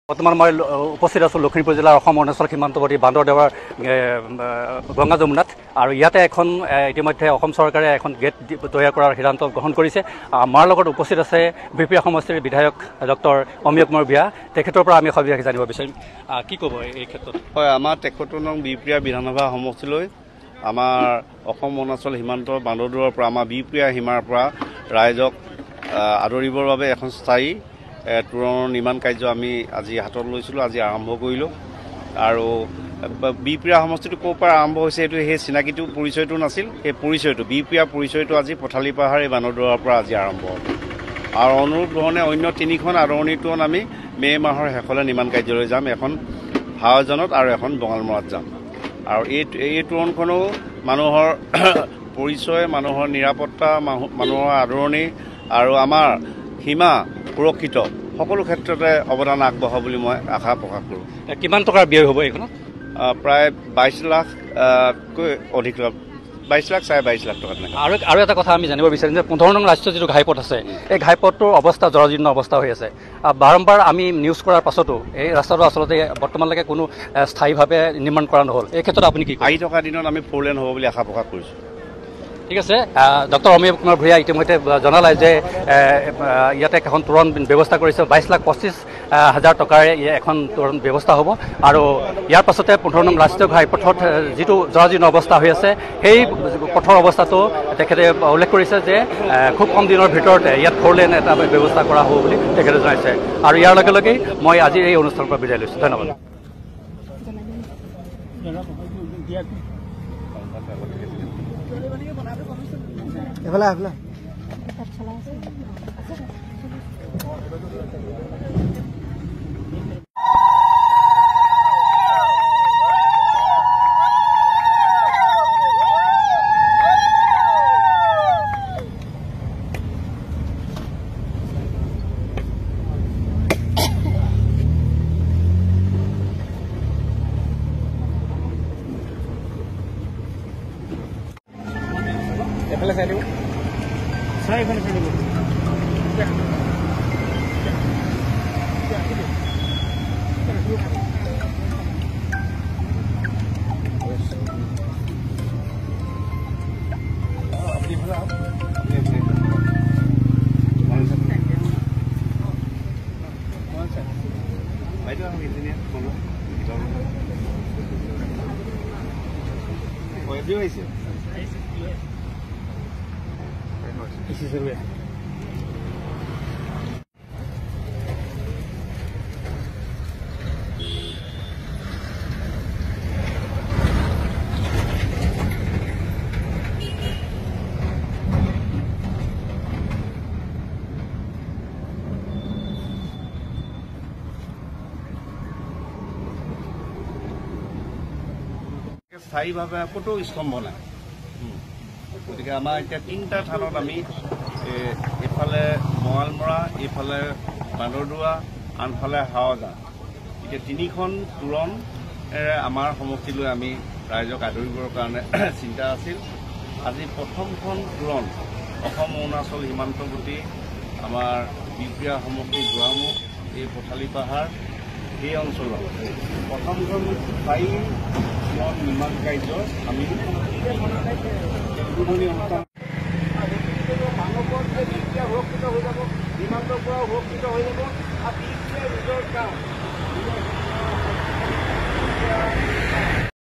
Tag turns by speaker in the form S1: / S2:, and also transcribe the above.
S1: বৰ্তমান মই উপস্থিত আছোঁ লখিমপুৰ জিলাৰ অসম অৰুণাচল সীমান্তৱৰ্তী বান্দৰদেৱাৰ গংগা যমুনাত আৰু ইয়াতে এখন ইতিমধ্যে অসম চৰকাৰে এখন গেট তৈয়াৰ কৰাৰ সিদ্ধান্ত গ্ৰহণ কৰিছে। আমাৰ লগত উপস্থিত আছে বিহপুৰীয়া সমষ্টিৰ বিধায়ক ডক্টৰ অমিয় কুমাৰ ভূঞা, তেখেতৰ পৰা আমি সবিশেষ জানিব বিচাৰিম। কি ক'ব এই ক্ষেত্ৰত?
S2: হয়, আমাৰ ৭৩ নং বিহপুৰীয়া বিধানসভা সমষ্টিলৈ আমাৰ অসম অৰুণাচল সীমান্ত বান্দৰদেৱাৰ পৰা আমাৰ বিহপুৰীয়া সীমাৰ পৰা ৰাইজক আদৰিবৰ বাবে এখন স্থায়ী তোৰণৰ নিৰ্মাণ কাৰ্য আমি আজি হাতত লৈছিলোঁ, আজি আৰম্ভ কৰিলোঁ। আৰু বিহপুৰীয়া সমষ্টিটো ক'ৰ পৰা আৰম্ভ হৈছে সেইটো সেই চিনাকিটো পৰিচয়টো নাছিল, সেই পৰিচয়টো বিহপুৰীয়া পৰিচয়টো আজি পথালি পাহাৰ এই বান্দৰদেৱাৰ পৰা আজি আৰম্ভ হ'ব। আৰু অনুৰূপ ধৰণে অন্য ৩খন আদৰণি তোৰণ আমি মে' মাহৰ শেষলৈ নিৰ্মাণ কাৰ্যলৈ যাম, এখন হাৱাজানত আৰু এখন বঙালমৰাত যাম। আৰু এই তোৰণখনো মানুহৰ পৰিচয়, মানুহৰ নিৰাপত্তা, মানুহৰ আদৰণি আৰু আমাৰ সীমা সুৰক্ষিত সকলো ক্ষেত্ৰতে অৱদান আগবঢ়াব বুলি মই আশা প্ৰকাশ কৰোঁ।
S1: কিমান টকাৰ ব্যয় হ'ব এইখনত?
S2: প্ৰায় ২২ লাখকৈ অধিক, ২২ লাখ, চাৰে ২২ লাখ টকা তেনেকৈ।
S1: আৰু এটা কথা আমি জানিব বিচাৰিম যে ১৫ নং ৰাষ্ট্ৰীয় যিটো ঘাইপথ আছে, এই ঘাইপথটোৰ অৱস্থা জৰাজীৰ্ণ অৱস্থা হৈ আছে। বাৰম্বাৰ আমি নিউজ কৰাৰ পাছতো এই ৰাস্তাটো আচলতে বৰ্তমানলৈকে কোনো স্থায়ীভাৱে নিৰ্মাণ কৰা নহ'ল। এই ক্ষেত্ৰত আপুনি কি
S2: আহি থকা দিনত আমি 4 লেন হ'ব বুলি আশা প্ৰকাশ কৰিছোঁ।
S1: ঠিক আছে, ডক্টৰ অমিয় কুমাৰ ভূঞা ইতিমধ্যে জনালে যে ইয়াতে এখন তোৰণ ব্যৱস্থা কৰিছে, ২২,২৫,০০০ টকাৰে এখন তোৰণ ব্যৱস্থা হ'ব। আৰু ইয়াৰ পাছতে ১৫ নং ৰাষ্ট্ৰীয় ঘাইপথত যিটো জৰাজীৰ্ণ অৱস্থা হৈ আছে, সেই পথৰ অৱস্থাটো তেখেতে উল্লেখ কৰিছে যে খুব কম দিনৰ ভিতৰতে ইয়াত 4 লেন এটা ব্যৱস্থা কৰা হ'ব বুলি তেখেতে জনাইছে। আৰু ইয়াৰ লগে লগেই মই আজি এই অনুষ্ঠানৰ পৰা বিদায় লৈছোঁ। ধন্যবাদ। এফালে চাই দিব, চাই এফালে চাই দিব।
S2: স্থায়ীভাৱে ক'তো স্তম্ভ নাই। গতিকে আমাৰ এতিয়া 3টা থানত আমি এইফালে বঙালমৰা, এইফালে বান্দৰদোৱা, আনফালে হাৱাজান, এতিয়া 3খন তোৰণেৰে আমাৰ সমষ্টিলৈ আমি ৰাইজক আদৰিবৰ কাৰণে চিন্তা আছিল। আজি প্ৰথমখন তোৰণ অসম অৰুণাচল সীমান্তৱৰ্তী আমাৰ বিহপুৰীয়া সমষ্টি গোৱামুখ, এই পথালি পাহাৰ, এই অঞ্চলত প্ৰথমখন স্থায়ী নিৰ্মাণ কাৰ্য আমি উদ্বোধনী অনুষ্ঠান সুৰক্ষিত হৈ যাব, সীমান্তৰ পৰাও সুৰক্ষিত হৈ যাব আৰু